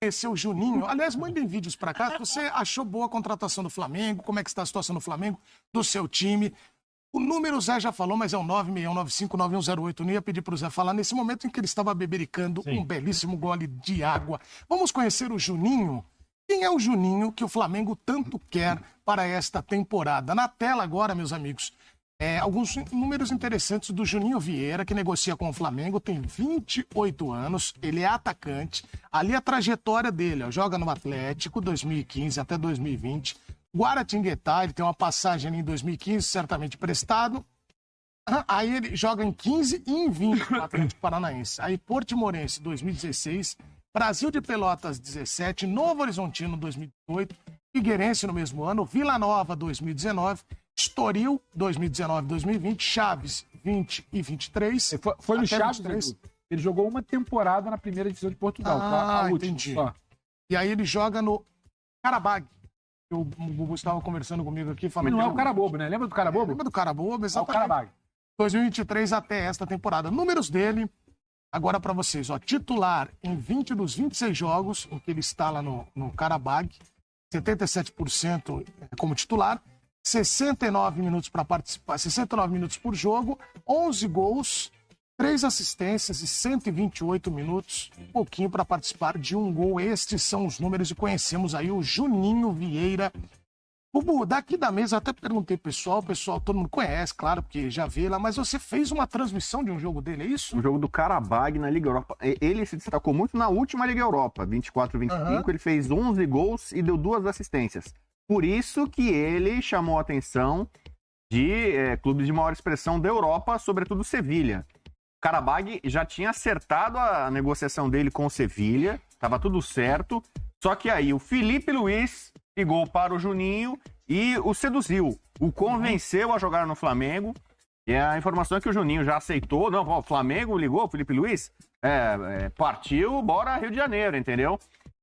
Esse é o Juninho. Aliás, mandem vídeos para cá. Você achou boa a contratação do Flamengo? Como é que está a situação do Flamengo, do seu time? O número o Zé já falou, mas é o 961959108. Não ia pedir para o Zé falar nesse momento em que ele estava bebericando um belíssimo gole de água. Vamos conhecer o Juninho? Quem é o Juninho que o Flamengo tanto quer para esta temporada? Na tela agora, meus amigos, alguns números interessantes do Juninho Vieira, que negocia com o Flamengo, tem 28 anos, ele é atacante. Ali a trajetória dele, ó, joga no Atlético, 2015 até 2020. Guaratinguetá, ele tem uma passagem ali em 2015, certamente prestado. Aí ele joga em 15 e em 20 no Atlético Paranaense. Aí Portimonense, 2016. Brasil de Pelotas, 17. Novo Horizontino, 2018. Figueirense no mesmo ano. Vila Nova, 2019. Estoril, 2019-2020. Chaves, 20 e 23. Foi no Chaves, 23. Ele jogou uma temporada na primeira divisão de Portugal. A última, entendi. Só. E aí ele joga no Qarabag. O Gugu estava conversando comigo aqui. Falando não é o cara bobo, né? Lembra do cara bobo? Lembra do cara bobo, exatamente. É o Qarabag. 2023 até esta temporada. Números dele, agora para vocês. Ó, titular em 20 dos 26 jogos em que ele está lá no Qarabag. 77% como titular. 69 minutos para participar, 69 minutos por jogo, 11 gols, 3 assistências e 128 minutos, um pouquinho para participar de um gol. Estes são os números e conhecemos aí o Juninho Vieira. Bubu, daqui da mesa, até perguntei pessoal, todo mundo conhece, claro, porque já vê lá, mas você fez uma transmissão de um jogo dele, é isso? Um jogo do Qarabag na Liga Europa. Ele se destacou muito na última Liga Europa, 24-25, ele fez 11 gols e deu 2 assistências. Por isso que ele chamou a atenção de clubes de maior expressão da Europa, sobretudo Sevilha. O Qarabag já tinha acertado a negociação dele com o Sevilha, estava tudo certo, só que aí o Filipe Luís ligou para o Juninho e o seduziu, o convenceu a jogar no Flamengo, e a informação é que o Juninho já aceitou, não, o Flamengo ligou, o Filipe Luís, partiu, bora Rio de Janeiro, entendeu?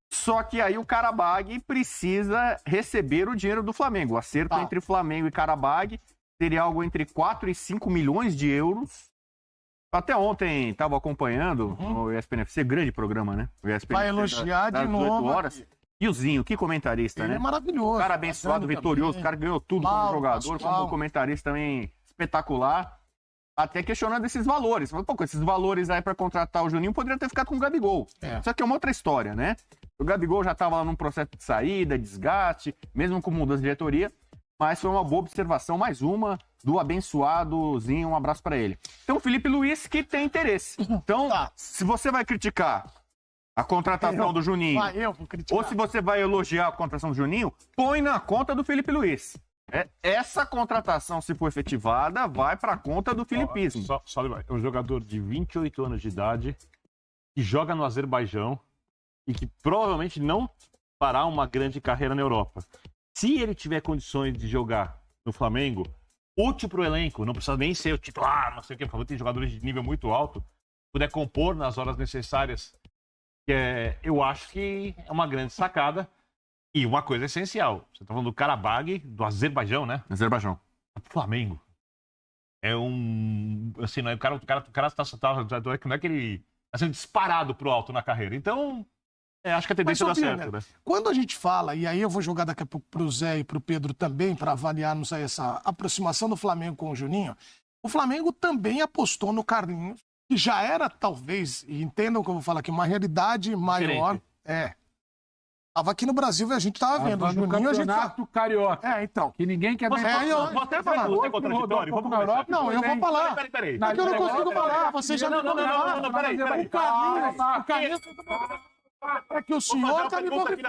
Só que aí o Qarabag precisa receber o dinheiro do Flamengo. O acerto entre Flamengo e Qarabag seria algo entre 4 e 5 milhões de euros. Até ontem estava acompanhando o ESPN FC, grande programa, né? O ESPN vai elogiar de novo. Horas. E o Zinho, que comentarista, ele né? É maravilhoso. O cara abençoado, vitorioso, também. O cara ganhou tudo como jogador, como comentarista também espetacular. Até questionando esses valores. Pô, com esses valores aí para contratar o Juninho, poderia ter ficado com o Gabigol. Isso aqui é uma outra história, né? O Gabigol já estava lá num processo de saída, desgaste, mesmo com mudança de diretoria, mas foi uma boa observação, mais uma, do abençoadozinho, um abraço para ele. Então, o Filipe Luís que tem interesse. Então, se você vai criticar a contratação do Juninho, ou se você vai elogiar a contratação do Juninho, põe na conta do Filipe Luís. Essa contratação, se for efetivada, vai para a conta do filipismo. É um jogador de 28 anos de idade, que joga no Azerbaijão, e que provavelmente não fará uma grande carreira na Europa. Se ele tiver condições de jogar no Flamengo, útil para o elenco, não precisa nem ser o titular, não sei o que, por favor, tem jogadores de nível muito alto, puder compor nas horas necessárias, eu acho que é uma grande sacada. E uma coisa essencial, você está falando do Qarabag, do Azerbaijão, né? Azerbaijão. Flamengo. É um... Assim, não é, o cara não é que ele está sendo disparado pro alto na carreira. Então... acho que a tendência dá certo, né? Quando a gente fala, e aí eu vou jogar daqui a pouco pro Zé e pro Pedro também, para avaliarmos aí essa aproximação do Flamengo com o Juninho, o Flamengo também apostou no Carlinhos, que já era, talvez, e entendam que eu vou falar aqui, uma realidade maior. Tava aqui no Brasil e a gente tava vendo. O Juninho, a gente carioca. Então. Que ninguém quer ver. Eu até falar. Não, eu vou falar. Peraí. Porque eu não consigo falar. Você já me convidou. Peraí. O Carlinhos... É que o senhor tá me convidando.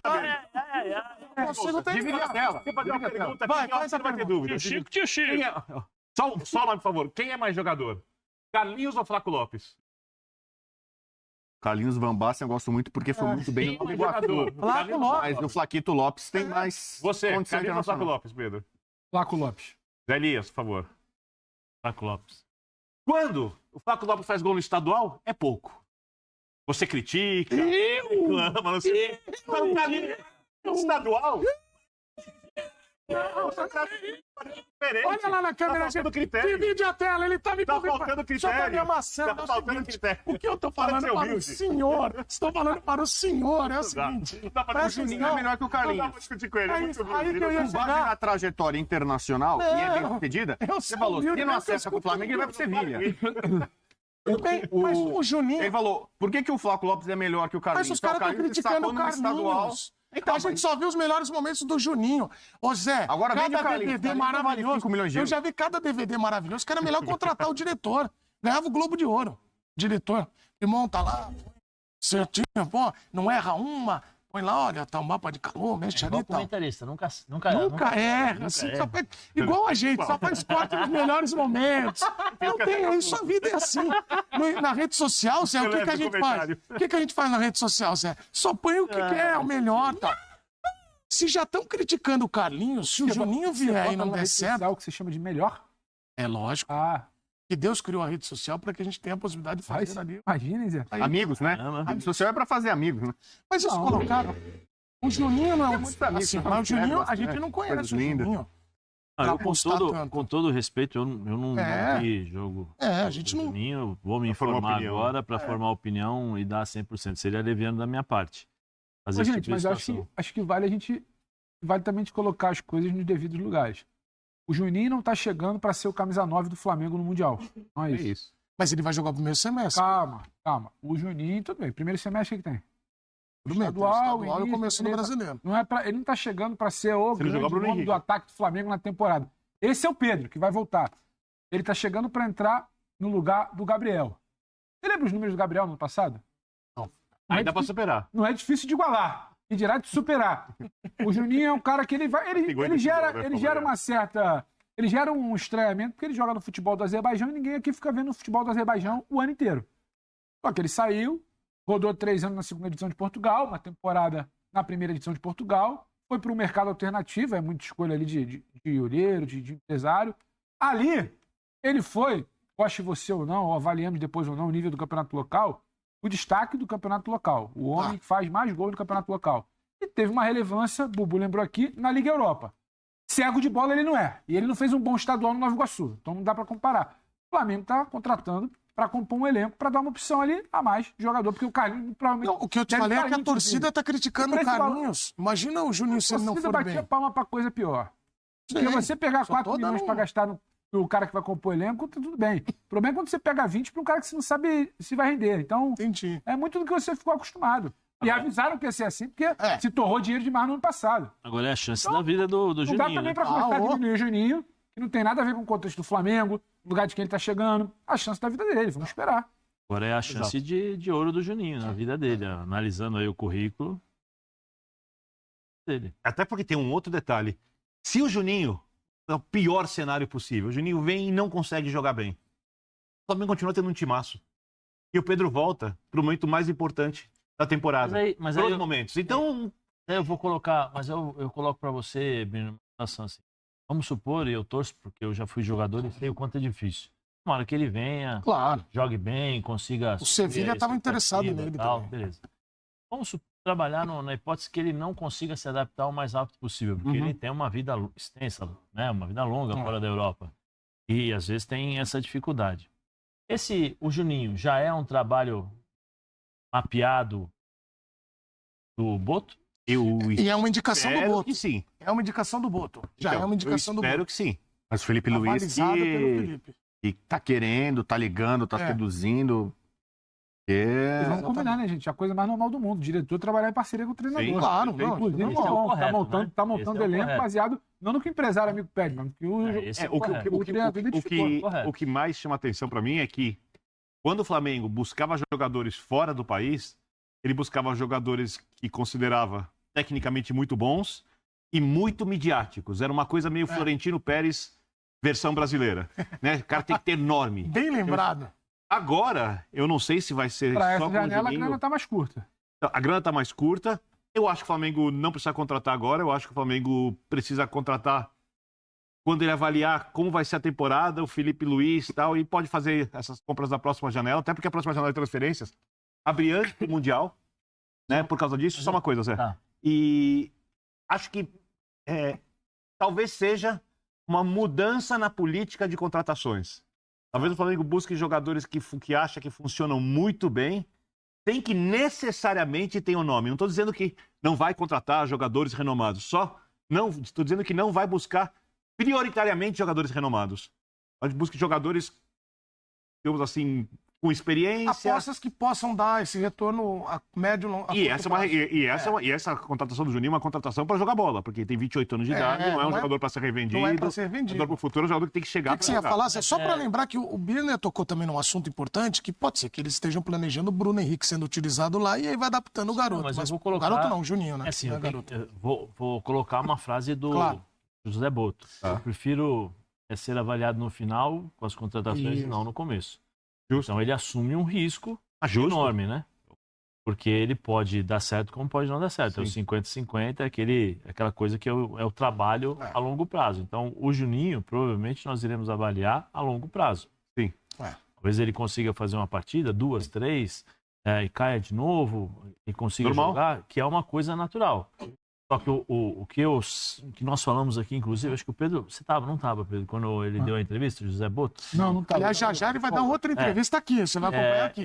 Não consigo terminar. Divide a tela. Você fazer uma pergunta aqui, você vai ter dúvida. Tio Chico. Só o nome, por favor. Quem é mais jogador? Carlinhos ou Flaco Lopes? Carlinhos Van Basten eu gosto muito porque foi muito bem no Iguatu. Mas o Flaquito Lopes tem mais... Você, Carlinhos ou Flaco Lopes, Pedro? Flaco Lopes. Zé Elias, por favor. Flaco Lopes. Quando o Flaco Lopes faz gol no estadual, é pouco. Você critica, reclama, não sei. Mas o Carlinhos no estadual... Olha lá na câmera, Tá faltando gente. critério. Divide a tela, ele tá me Tá faltando critério. Só tá me amassando. Tá é o faltando seguinte, critério. o que eu tô Para de falando ser para o humilde. senhor, estou falando para o senhor, é o seguinte. Não dá pra presta discutir. Não é atenção. melhor que o Não dá Carlinhos. pra discutir com ele. É É muito isso, humilde. aí que eu ia Com base chegar. na trajetória internacional, e é bem Não, sucedida, eu você sou falou, humilde, se não mas eu acerta com o escuto Flamengo, ele vai pro Sevilha. Tudo bem, mas o Juninho... Ele falou, por que o Flávio Lopes é melhor que o Carlinhos? Mas os caras estão criticando o Carlinhos. Então, A gente só viu os melhores momentos do Juninho. Ô Zé, Agora vende o cada Carlinhos. DVD Carlinhos não vale maravilhoso. 5 milhões de Eu euros. já vi cada DVD maravilhoso que era melhor contratar o diretor. Ganhava o Globo de Ouro. Diretor. E monta lá, certinho, pô, não erra uma. Põe lá, olha, tá o mapa de calor, mexe ali e Igual tal. comentarista, nunca Nunca erra, assim, só faz- igual a gente, só faz corte nos melhores momentos. Não tem isso, a vida é assim. Na rede social, Zé, o que, que a gente faz? O que, que a gente faz na rede social, Zé? Só põe o que quer, o melhor, tá? Se já estão criticando o Carlinhos, se o Juninho vier e não der certo, O que você chama de melhor? é lógico Ah, que Deus criou a rede social para que a gente tenha a possibilidade de faz. fazer ali. Imagina, Zé. Amigos, né? Caramba. A rede social é pra fazer amigos, né? Mas eles colocaram. O Juninho não é um. muitos amigos, Assim, são mas o Juninho, a coisas, gente né? não conhece Coisas o lindas. Juninho. Ah, Pra eu, com, apostar todo, tanto. com todo respeito, eu não É. vi jogo. É, a gente do não. Juninho, eu vou me Pra formar informar opinião. agora para formar opinião e dar 100%. Seria leviano da minha parte. Fazer Mas, esse gente, tipo mas de eu situação. acho que vale a gente. Vale também de colocar as coisas nos devidos lugares. O Juninho não tá chegando para ser o camisa 9 do Flamengo no Mundial. Não é É isso. isso. Mas ele vai jogar o primeiro semestre. Calma. O Juninho, tudo bem. Primeiro semestre, o que tem? Tudo bem, tem estadual, estadual e início, começou no beleza. brasileiro. Não é ele não tá chegando para ser o Se ele jogar grande Bruno nome Henrique. do ataque do Flamengo na temporada. Esse é o Pedro, que vai voltar. Ele tá chegando para entrar no lugar do Gabriel. Você lembra os números do Gabriel no ano passado? Aí dá pra superar. Não é difícil de igualar. E dirá de superar. O Juninho é um cara que ele vai. Ele 50 gera, né, ele gera uma certa. Ele gera um estranhamento porque ele joga no futebol do Azerbaijão e ninguém aqui fica vendo o futebol do Azerbaijão o ano inteiro. Só que ele saiu, rodou 3 anos na segunda divisão de Portugal, uma temporada na primeira divisão de Portugal, foi para um mercado alternativo, é muita escolha ali de olheiro, de empresário. Ali, ele foi, goste você ou não, ou avaliamos depois ou não o nível do campeonato local, o destaque do campeonato local. O homem que faz mais gols no campeonato local. E teve uma relevância, Bubu lembrou aqui, na Liga Europa. Cego de bola ele não é. E ele não fez um bom estadual no Nova Iguaçu. Então não dá para comparar. O Flamengo está contratando para compor um elenco, para dar uma opção ali a mais de jogador, porque o Carlinhos provavelmente... Não, o que eu te deve falei é tá que a íntimo torcida dele. tá criticando o Esse valor- Carlinhos. Imagina o Juninho se ele não Você for batia bem. palma para coisa pior. Porque Sei, você pegar só 4 tô milhões dando para gastar no cara que vai compor o elenco, tá tudo bem. O problema é quando você pega 20 para um cara que você não sabe se vai render. Então, Entendi. é muito do que você ficou acostumado. E avisaram que ia ser assim, porque É. se torrou dinheiro demais no ano passado. Agora é a chance da vida do Não dá Juninho, também né? para começar a Ah, ô. diminuir o Juninho, que não tem nada a ver com o contexto do Flamengo, o lugar de quem ele tá chegando. A chance da vida dele, vamos esperar. Agora é a chance de ouro do Juninho na vida dele. Analisando aí o currículo dele. Até porque tem um outro detalhe. Se o Juninho, é o pior cenário possível, o Juninho vem e não consegue jogar bem, o Flamengo continua tendo um timaço. E o Pedro volta pro momento mais importante da temporada. Mas Todos aí os momentos. Então, eu vou colocar, mas eu coloco pra você, Bruno, uma situação assim. Vamos supor, e eu torço porque eu já fui jogador e sei o quanto é difícil. Tomara que ele venha, Claro. jogue bem, consiga... O Sevilha estava interessado nele tal, também. beleza. Vamos trabalhar na hipótese que ele não consiga se adaptar o mais rápido possível, porque ele tem uma vida extensa, né, uma vida longa fora da Europa. E às vezes tem essa dificuldade. O Juninho já é um trabalho mapeado do Boto? E é uma indicação do espero Boto. que sim. É uma indicação do Boto. Já Então, é uma indicação eu do espero Boto. que sim. Mas o Felipe Luiz Avalizada pelo que, Felipe. que tá querendo, tá ligando, tá É. seduzindo. E É. vamos combinar, né, gente? A coisa mais normal do mundo. O diretor trabalhar em parceria com o treinador. Sim, Claro, não. Inclusive, Esse é o correto, tá montando, né? tá Esse montando é o elenco correto. baseado não no que o empresário amigo pede, mas no que o, Esse É, o que- correto. o treinador identificou. correto. o que mais chama atenção pra mim é que quando o Flamengo buscava jogadores fora do país, ele buscava jogadores que considerava tecnicamente muito bons e muito midiáticos. Era uma coisa meio Florentino Pérez versão brasileira, né? O cara tem que ter nome. Bem lembrado. Agora, eu não sei se vai ser Para só essa com o janela, a Juninho. grana tá mais curta. A grana tá mais curta. Eu acho que o Flamengo não precisa contratar agora. Eu acho que o Flamengo precisa contratar quando ele avaliar como vai ser a temporada, o Felipe Luiz e tal, e pode fazer essas compras na próxima janela, até porque a próxima janela de transferências abre antes do Mundial, né? Por causa disso, só uma coisa, Zé. Tá. E acho que talvez seja uma mudança na política de contratações. Talvez o Flamengo busque jogadores que acha que funcionam muito bem, tem que necessariamente ter um nome. Não estou dizendo que não vai contratar jogadores renomados, estou dizendo que não vai buscar prioritariamente jogadores renomados. Mas busque jogadores, digamos assim, com experiência. Apostas que possam dar esse retorno a médio longo E essa contratação do Juninho é uma contratação para jogar bola, porque tem 28 anos de idade, não é um jogador para ser revendido. Não é para ser vendido. Jogador para o futuro é um jogador que tem que chegar O que você ia falar? Só para lembrar que o Birner tocou também num assunto importante, que pode ser que eles estejam planejando o Bruno Henrique sendo utilizado lá e aí vai adaptando o garoto. Mas mas eu vou colocar... O garoto não, o Juninho, né? É assim, Não é eu garoto. vou colocar uma frase do Claro. José Boto. Tá. Eu prefiro ser avaliado no final com as contratações e não no começo. Então ele assume um risco enorme, né? Porque ele pode dar certo como pode não dar certo. Sim. É o 50-50, aquela coisa que é o trabalho a longo prazo. Então o Juninho, provavelmente nós iremos avaliar a longo prazo. Sim. Talvez ele consiga fazer uma partida, 2, 3, e caia de novo e consiga Normal. jogar, que é uma coisa natural. Só que o que nós falamos aqui, inclusive, acho que o Pedro... Você não estava, Pedro, quando ele deu a entrevista, o José Boto? Não tá. Aliás, já ele vai dar outra entrevista aqui, você vai acompanhar aqui.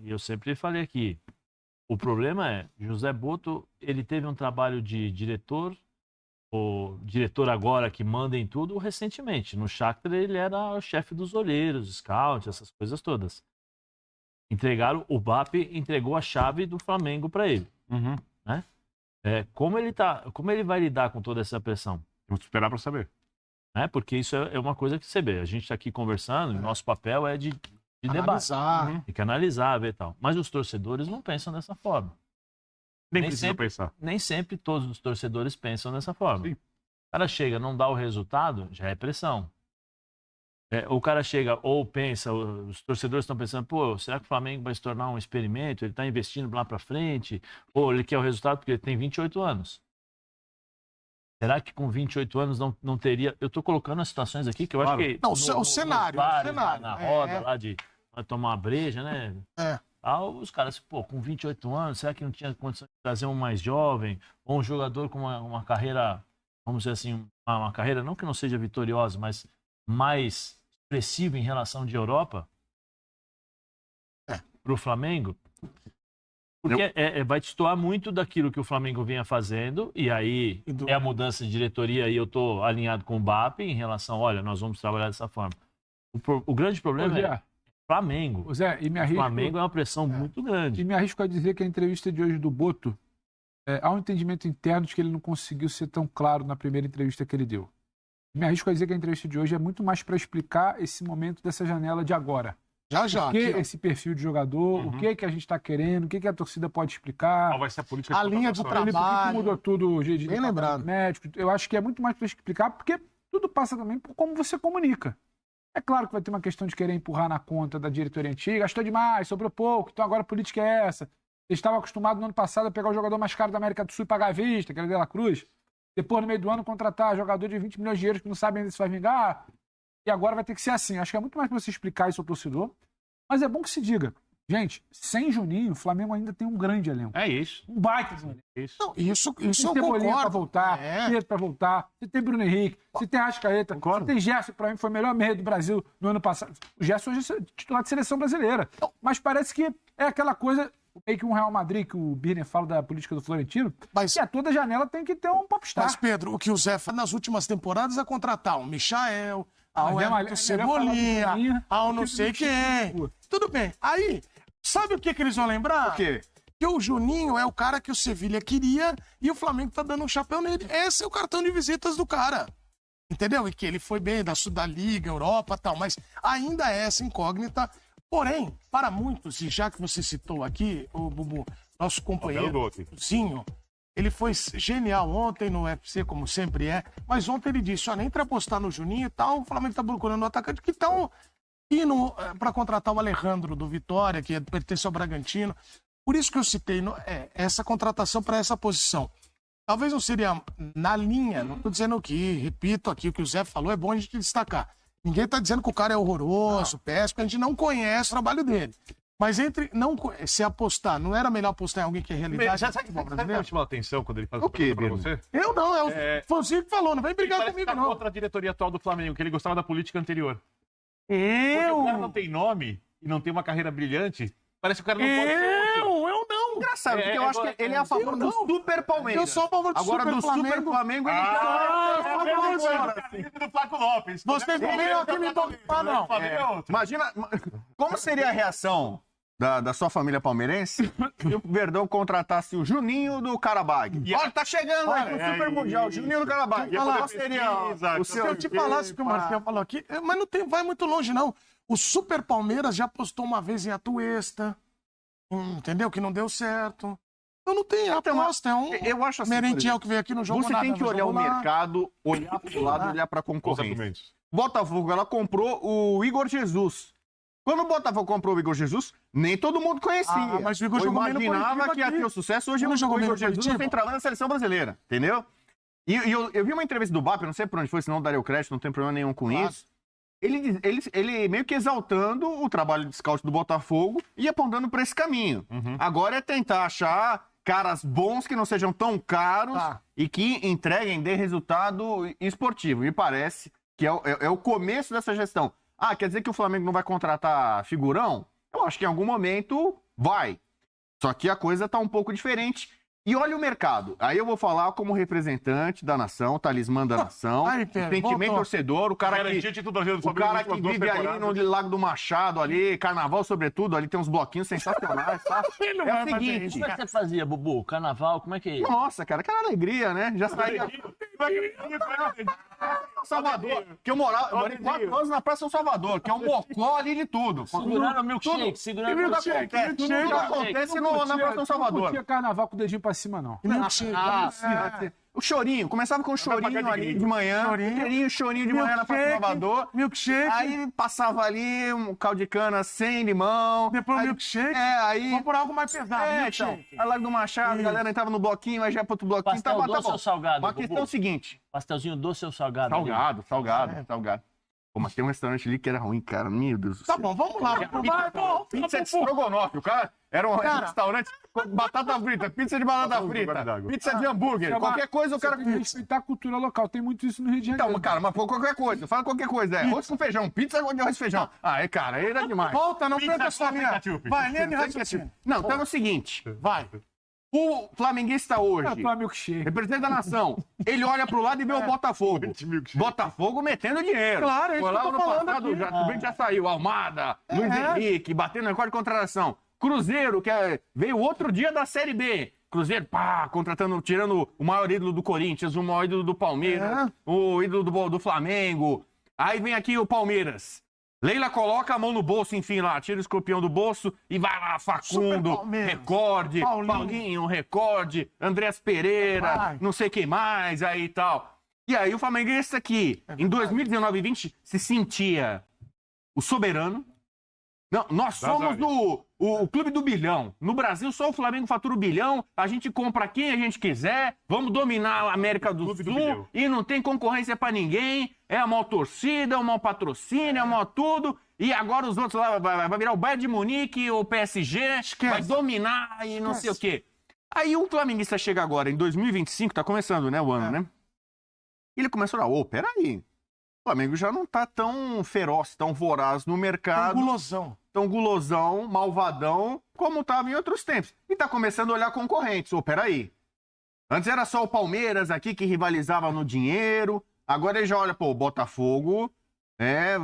E eu sempre falei aqui, o problema é, José Boto, ele teve um trabalho de diretor, o diretor agora que manda em tudo, recentemente. No Shakhtar ele era o chefe dos olheiros, scout, essas coisas todas. O BAP entregou a chave do Flamengo para ele. Uhum. Né? Como ele vai lidar com toda essa pressão? Vamos esperar para saber. Né? Porque isso é uma coisa que você vê. A gente está aqui conversando, e nosso papel é de debate. Analisar. Tem que analisar, ver e tal. Mas os torcedores não pensam dessa forma. Nem precisa pensar. Nem sempre todos os torcedores pensam dessa forma. Sim. O cara chega, não dá o resultado, já é pressão. O cara chega ou pensa, os torcedores estão pensando, pô, será que o Flamengo vai se tornar um experimento? Ele está investindo lá para frente? Ou ele quer o resultado porque ele tem 28 anos? Será que com 28 anos não teria... Eu estou colocando as situações aqui que eu acho que... Não, o cenário. Na roda lá de tomar uma breja, né? Os caras, pô, com 28 anos, será que não tinha condição de trazer um mais jovem? Ou um jogador com uma carreira, vamos dizer assim, uma carreira não que não seja vitoriosa, mas mais expressiva em relação de Europa? Para o Flamengo? Porque vai destoar muito daquilo que o Flamengo vinha fazendo, e aí é a mudança de diretoria, e eu estou alinhado com o BAP em relação, olha, nós vamos trabalhar dessa forma. O grande problema é Flamengo. Zé, e me O arrisco, Flamengo é uma pressão muito grande. e me arrisco a dizer que a entrevista de hoje do Boto, há um entendimento interno de que ele não conseguiu ser tão claro na primeira entrevista que ele deu. Me arrisco a dizer que a entrevista de hoje é muito mais para explicar esse momento dessa janela de agora. Já. O que Aqui, ó. esse perfil de jogador, o que a gente está querendo, o que a torcida pode explicar. Qual vai ser a política A linha de contratação? Por que trabalho. mudou tudo o jeito de Bem lembrado. médico. Eu acho que é muito mais para explicar, porque tudo passa também por como você comunica. É claro que vai ter uma questão de querer empurrar na conta da diretoria antiga, gastou demais, sobrou pouco, então agora a política é essa. Eles estavam acostumados no ano passado a pegar o jogador mais caro da América do Sul e pagar à vista, que era o De La Cruz. Depois, no meio do ano, contratar jogador de 20 milhões de euros que não sabem ainda se vai vingar. E agora vai ter que ser assim. Acho que é muito mais para você explicar isso ao torcedor. Mas é bom que se diga. Gente, sem Juninho, o Flamengo ainda tem um grande elenco. É isso. Um baita de um elenco. Isso. Não, isso Tem eu Cebolinha pra concordo. voltar, Pedro pra voltar, você tem Bruno Henrique, você tem Arrascaeta, Concordo. você tem Gerson, que pra mim foi o melhor meio do Brasil no ano passado. O Gerson hoje é titular de seleção brasileira. Mas parece que é aquela coisa, meio que um Real Madrid, que o Birner fala da política do Florentino, Mas- que a toda janela tem que ter um popstar. Mas, Pedro, o que o Zé faz nas últimas temporadas é contratar um Michael, ao Mas é Everton melhor Cebolinha, falar do Juninho ao do não que sei do quem. Juninho. Tudo bem. Aí, sabe o que eles vão lembrar? Por quê? Que o Juninho é o cara que o Sevilha queria e o Flamengo tá dando um chapéu nele. Esse é o cartão de visitas do cara. Entendeu? E que ele foi bem da Liga, Europa e tal, mas ainda é essa incógnita. Porém, para muitos, e já que você citou aqui, o Bubu, nosso companheiro, Belo doce. Zinho, ele foi genial ontem no UFC, como sempre é, mas ontem ele disse, ó, nem pra apostar no Juninho e tal, o Flamengo tá procurando um atacante que estão indo para contratar o Alejandro do Vitória, que pertence ao Bragantino. Por isso que eu citei essa contratação para essa posição. Talvez não seria na linha, não estou dizendo que, repito aqui, o que o Zé falou, é bom a gente destacar. Ninguém está dizendo que o cara é horroroso, péssimo, a gente não conhece o trabalho dele. Mas entre não se apostar, não era melhor apostar em alguém que é realidade? Já sabe que me chamou a atenção quando ele faz O quê, pra Birman? você? Eu não, é o Fonseca que falou, não vem brigar Parece comigo, que tá não. contra a diretoria atual do Flamengo, que ele gostava da política anterior. Porque o cara não tem nome e não tem uma carreira brilhante, parece que o cara não pode ser útil. Eu não. Engraçado, porque eu acho que ele é a favor do Super Palmeiras. Eu sou a favor do Agora, Super do Flamengo. Super Flamengo, ele Do Flaco Lopes. Vocês não veio aqui me topar, não. Imagina, como seria a reação da sua família palmeirense se o Verdão contratasse o Juninho do Karabag? Olha, tá chegando aí pro Super Mundial, Juninho do Karabag. Qual seria o Se eu te falasse o que o Marcel falou aqui, mas não tem, vai muito longe, não. O Super Palmeiras já apostou uma vez em Atuesta, entendeu? Que não deu certo. Eu não tenho aposta, é um Eu acho assim, Merentiel que veio aqui no jogo. você tem que olhar o mercado, olhar pro lado, olhar pra Os concorrência. argumentos. Botafogo, ela comprou o Igor Jesus. Quando o Botafogo comprou o Igor Jesus, nem todo mundo conhecia. Mas o Igor Eu jogou bem no imaginava Coritiba que ia aqui. ter o sucesso. Hoje Ele o jogou bem Igor no Jesus Coritiba. não tem trabalho na seleção brasileira, entendeu? E eu vi uma entrevista do BAP, eu não sei por onde foi, senão daria o crédito, não tem problema nenhum com Claro. isso. Ele meio que exaltando o trabalho de scout do Botafogo e apontando para esse caminho. Agora é tentar achar caras bons que não sejam tão caros Tá. e que entreguem, dê resultado esportivo. Me parece que é o começo dessa gestão. Ah, quer dizer que o Flamengo não vai contratar figurão? Eu acho que em algum momento vai. Só que a coisa tá um pouco diferente. E olha o mercado. Aí eu vou falar como representante da nação, talismã da nação, Ai, Pedro, sentimento voltou. torcedor, o cara Garantiu que... o título brasileiro do O Flamengo cara nas que últimas duas vive ali temporadas. no Lago do Machado, ali, carnaval sobretudo, ali tem uns bloquinhos sensacionais, sabe? Ele não É vai o fazer seguinte, isso. Como é que você fazia, Bubu? Carnaval, como é que... nossa, cara, aquela alegria, né? Já saía Salvador, que eu morei 4 anos na Praça São Salvador, que é um mocó ali de tudo. Segurando o milkshake, segurando o Tudo milkshake. acontece na Praça São Salvador. Não tinha carnaval com o dedinho pra cima, não. Milkshake. O chorinho, começava com o chorinho ali de manhã, chorinho de manhã na Praça São Salvador. Milkshake. Aí passava ali um caldo de cana sem limão. Depois o aí, milkshake. aí... Vamos por algo mais pesado. Então, Milkshake. aí Lago do Machado, a galera entrava no bloquinho, aí já ia pro outro bloquinho. Pastel doce ou salgado, Mas a questão é o Bubu? seguinte. Pastelzinho doce ou salgado? ali? Salgado. Pô, mas tem um restaurante ali que era ruim, cara. Meu Deus do céu. Tá bom, vamos lá. Vai, bom. Pizza de estrogonofe, o cara era um restaurante com batata frita, pizza de batata frita, pizza de hambúrguer, qualquer coisa o cara... Tem que respeitar a cultura local. Tem muito isso no Rio de Janeiro. Então, cara, mas pô, ququalquer coisa, fala qualquer coisa, arroz com feijão, pizza de arroz com feijão. Ah, cara, aí era demais. Volta, não perca a sua linha. ketchup. Vai, linha de raciocínio. Não, então é o seguinte, Vai. o flamenguista hoje, Tua milkshake. representante da nação, ele olha pro lado e vê o Botafogo. Botafogo metendo dinheiro. Claro, é isso Foi que lá eu tô no falando passado, aqui. tudo bem que já saiu. Almada, Luiz Henrique, batendo recorde de contratação. Cruzeiro, veio outro dia da Série B. Cruzeiro, pá, contratando, tirando o maior ídolo do Corinthians, o maior ídolo do Palmeiras, o ídolo do Flamengo. Aí vem aqui o Palmeiras. Leila coloca a mão no bolso, enfim, lá, tira o escorpião do bolso e vai lá, Facundo, Super Palmeiras. recorde, Paulinho, recorde, Andrés Pereira, Vai. não sei quem mais, aí e tal. E aí o flamenguista aqui, em 2019 e 20, se sentia o soberano. Não, nós somos o clube do bilhão. No Brasil, só o Flamengo fatura o bilhão. A gente compra quem a gente quiser. Vamos dominar a América do Clube do Sul. bilhão. E não tem concorrência pra ninguém. É a maior torcida, é o maior patrocínio, é o maior tudo. E agora os outros lá vai virar o Bayern de Munique, o PSG. Vai dominar e não sei o quê. Aí o flamenguista chega agora, em 2025, tá começando, né, o ano, né? Ele começou a peraí. O Flamengo já não tá tão feroz, tão voraz no mercado, Gulosão. tão gulosão, malvadão, como tava em outros tempos. E tá começando a olhar concorrentes. Peraí. Antes era só o Palmeiras aqui que rivalizava no dinheiro. Agora ele já olha, o Botafogo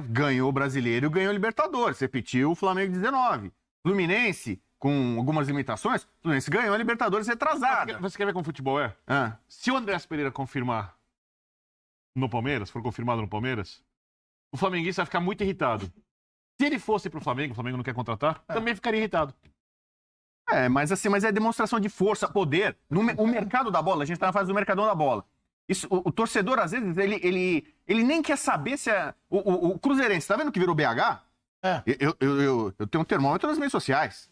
ganhou o Brasileiro e ganhou o Libertadores. Repetiu o Flamengo 19. Fluminense, com algumas limitações, Fluminense ganhou a Libertadores retrasada. Você quer ver como futebol é? Ah, Se o Andrés Pereira confirmar no Palmeiras, for confirmado no Palmeiras, o flamenguista vai ficar muito irritado. Se ele fosse pro Flamengo, o Flamengo não quer contratar, também ficaria irritado. mas é demonstração de força, poder. O mercado da bola, a gente tá na fase do mercadão da bola. Isso, o torcedor, às vezes, ele nem quer saber se é... O cruzeirense, tá vendo que virou BH? Eu tenho um termômetro nas redes sociais.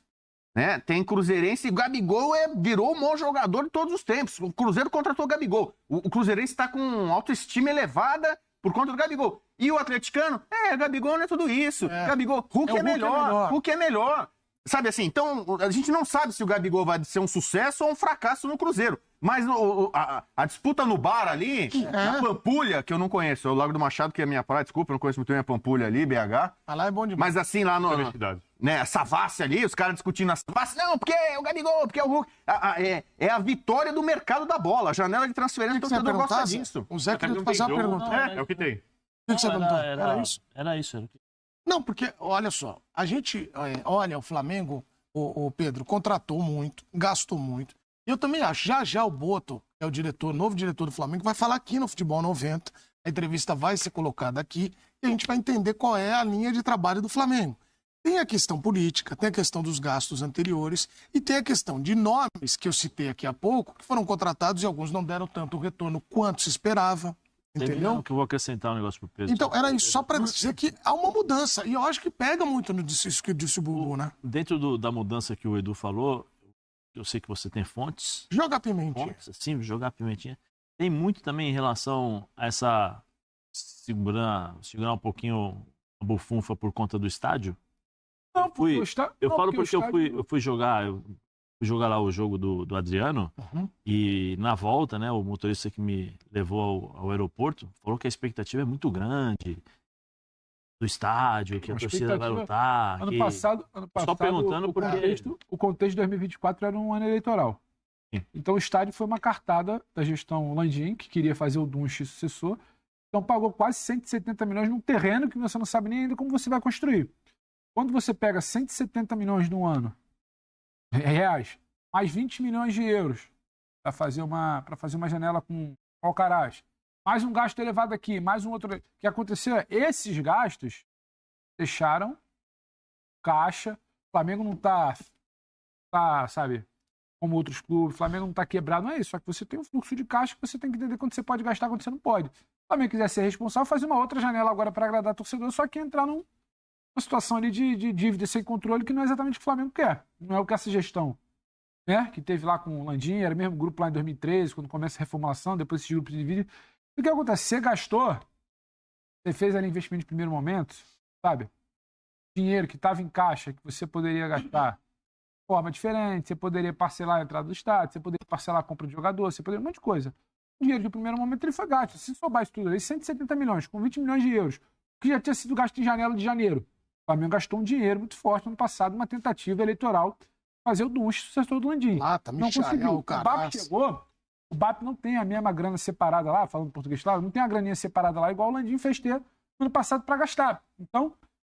Né? Tem cruzeirense e Gabigol virou o maior jogador de todos os tempos. O Cruzeiro contratou o Gabigol. O cruzeirense está com autoestima elevada por conta do Gabigol. E o atleticano, Gabigol não é tudo isso. Gabigol, Hulk é melhor. Hulk é melhor. Sabe assim, então a gente não sabe se o Gabigol vai ser um sucesso ou um fracasso no Cruzeiro. Mas a disputa no bar ali, na Pampulha, que eu não conheço, é o Lago do Machado, que é a minha praia, desculpa, eu não conheço muito bem a Pampulha ali, BH. Ah, lá é bom demais. Mas assim, lá no. Universidade. Né, a Savassi ali, os caras discutindo a Savassi, não, porque é o Gabigol, porque é o Hulk. É a vitória do mercado da bola, a janela de transferência, O que o você ia torcedor gosta perguntar, Zé? disso. O Zé Até queria porque fazer não uma tem jogo. pergunta. Não, É o que tem. O que você perguntou? Era isso? Era isso. Não, porque, olha só, a gente, olha, o Flamengo, o Pedro, contratou muito, gastou muito. Eu também acho, já o Boto, que é o diretor, novo diretor do Flamengo, vai falar aqui no Futebol 90, a entrevista vai ser colocada aqui, e a gente vai entender qual é a linha de trabalho do Flamengo. Tem a questão política, tem a questão dos gastos anteriores, e tem a questão de nomes, que eu citei aqui há pouco, que foram contratados e alguns não deram tanto retorno quanto se esperava. Entendeu? Que eu vou acrescentar um negócio pro Pedro. Então, era isso, só para dizer que há uma mudança. E eu acho que pega muito no isso que disse o Bubu, né? Dentro da mudança que o Edu falou, eu sei que você tem fontes. Joga a pimentinha. Fontes, assim, jogar a pimentinha. Tem muito também em relação a essa segurar um pouquinho a bufunfa por conta do estádio. Não, fui- porque o está- Eu não, falo porque porque o eu estádio- fui jogar lá o jogo do Adriano. Uhum. E na volta, né, o motorista que me levou ao aeroporto falou que a expectativa é muito grande do estádio, que a A torcida vai expectativa- lutar. Ano que- passado, perguntando o porque- contexto de 2024 era um ano eleitoral. Sim. Então o estádio foi uma cartada da gestão Landim, que queria fazer o Dunche sucessor. Então pagou quase 170 milhões num terreno que você não sabe nem ainda como você vai construir. Quando você pega 170 milhões no ano, reais, mais 20 milhões de euros para fazer uma janela com Alcaraz, mais um gasto elevado aqui, mais um outro. O que aconteceu é, esses gastos deixaram caixa. O Flamengo não tá, sabe, como outros clubes. O Flamengo não tá quebrado, não é isso. Só que você tem um fluxo de caixa que você tem que entender quando você pode gastar, quando você não pode. Se o Flamengo quiser ser responsável, fazer uma outra janela agora para agradar o torcedor, só que entrar numa situação ali de dívida sem controle que não é exatamente o que o Flamengo quer. Não é o que essa gestão, né, que teve lá com o Landim, era o mesmo grupo lá em 2013, quando começa a reformulação, depois esse grupo se divide. O que acontece? Você gastou, você fez ali investimento de primeiro momento, sabe? Dinheiro que estava em caixa, que você poderia gastar de forma diferente, você poderia parcelar a entrada do estádio, você poderia parcelar a compra de jogador, você poderia um monte de coisa. O dinheiro de primeiro momento ele foi gasto. Se somar isso tudo aí, 170 milhões, com 20 milhões de euros, que já tinha sido gasto em janela de janeiro. O Flamengo gastou um dinheiro muito forte no ano passado, uma tentativa eleitoral, fazer o Dunche sucessor do Landim. Lata, Não Michael, conseguiu. O Caraz. BAP chegou, o BAP não tem a mesma grana separada lá, falando português claro, não tem a graninha separada lá, igual o Landim fez ter no ano passado para gastar. Então,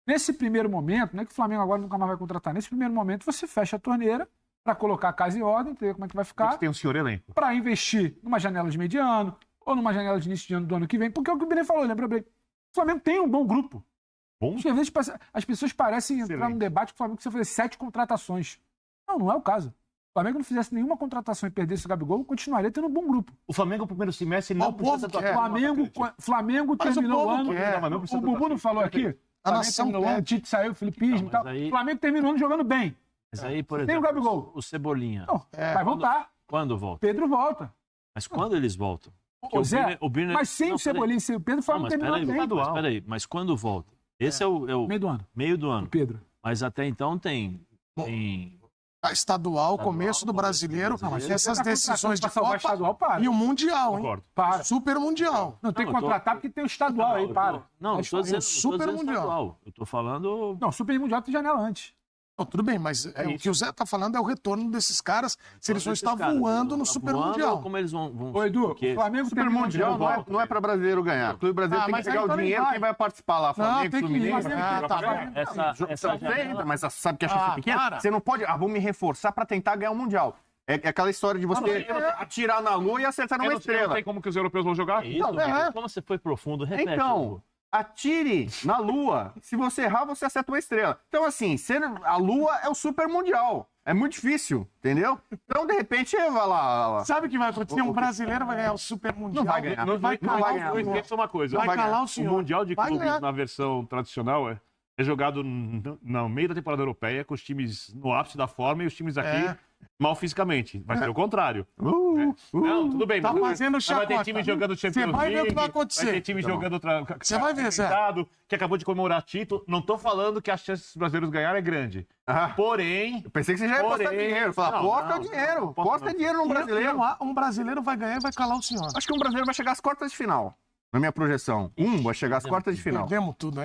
nesse primeiro momento, não é que o Flamengo agora nunca mais vai contratar, nesse primeiro momento você fecha a torneira para colocar a casa em ordem, entender como é que vai ficar, Tem um senhor elenco. para investir numa janela de mediano ou numa janela de início de ano do ano que vem, porque é o que o Benê falou, lembra bem? O Flamengo tem um bom grupo. Bom? Às vezes as pessoas parecem entrar Excelente. num debate que o Flamengo precisa fazer 7 contratações. Não, não é o caso. Se o Flamengo não fizesse nenhuma contratação e perdesse o Gabigol, continuaria tendo um bom grupo. O Flamengo, no primeiro semestre, não O povo precisa quer. Flamengo Mas o terminou o povo ano. quer. Mas não precisa O Bubu não tratar. falou aqui? O A Flamengo nação terminou o ano, o pede. Tite saiu, o Felipismo Não, e tal. mas aí- O Flamengo terminou o ano jogando bem. Mas aí, por Tem o exemplo, Gabigol. o Cebolinha. Não, É, vai voltar. Quando volta? Pedro volta. Mas quando eles voltam? Porque Ô, Zé, o Birner- mas sem Não, o Cebolinha e sem o Pedro, o Não, Flamengo mas terminou peraí, bem. mas quando volta? Esse é o Meio do ano, meio do o ano. Pedro. Mas até então tem A estadual, começo do brasileiro, Não, mas essas Tá decisões de contratando pra salvar Copa estadual, para. e o Mundial, hein? Concordo. Para. Super Mundial. Não, tem que Não, eu tô- contratar porque tem o estadual aí, para. Não, Mas não tô dizendo, Super não tô dizendo Mundial. estadual. Eu tô falando. Não, Super Mundial tem janela antes. Não, tudo bem, mas o que o Zé tá falando é o retorno desses caras, se eles vão estar voando no Super Mundial. Como eles vão. Ô, Edu, porque- o Flamengo Super terminou Mundial não é para brasileiro ganhar. O clube brasileiro Ah, tem que mas pegar aí o também dinheiro, vai. quem vai participar lá? Flamengo, tem que ir. Fluminense. Ah, tá, vai. Essa janela- Mas sabe que a chance Ah, é pequena? para. Você não pode. Vamos me reforçar para tentar ganhar o Mundial. É aquela história de você atirar na lua e acertar numa Não estrela. tem como que os europeus vão jogar? Isso, Não, é. como você foi profundo, repete. Então, Hugo. atire na lua. Se você errar, você acerta uma estrela. Então, assim, a lua é o Super Mundial. É muito difícil, entendeu? Então, de repente, vai lá. Sabe o que vai acontecer? Um brasileiro vai ganhar o Super Mundial. Não vai ganhar. Não Vai não calar vai o ganhar. Não senhor. esqueça uma coisa. Vai vai calar ganhar. o O senhor. Mundial de Vai Clubes ganhar. na versão tradicional é jogado no meio da temporada europeia, com os times no ápice da forma e os times aqui mal fisicamente. Vai ser o contrário. Não, tudo bem. Tá mas fazendo vai ter chacota. time jogando Champions Você vai ver o que League, vai acontecer. Vai ter time jogando... Você vai ver, Zé. Que acabou de comemorar título. Não tô falando que a chance dos brasileiros ganharem é grande. Ah, Porém... eu pensei que você já ia apostar Porém- dinheiro. Falar, Não, aposta não, dinheiro. não posso Aposta não. dinheiro no brasileiro. Um brasileiro vai ganhar e vai calar o senhor. Acho que um brasileiro vai chegar às quartas de final. Na minha projeção. Vai chegar às quartas de final. Perdemos tudo, né?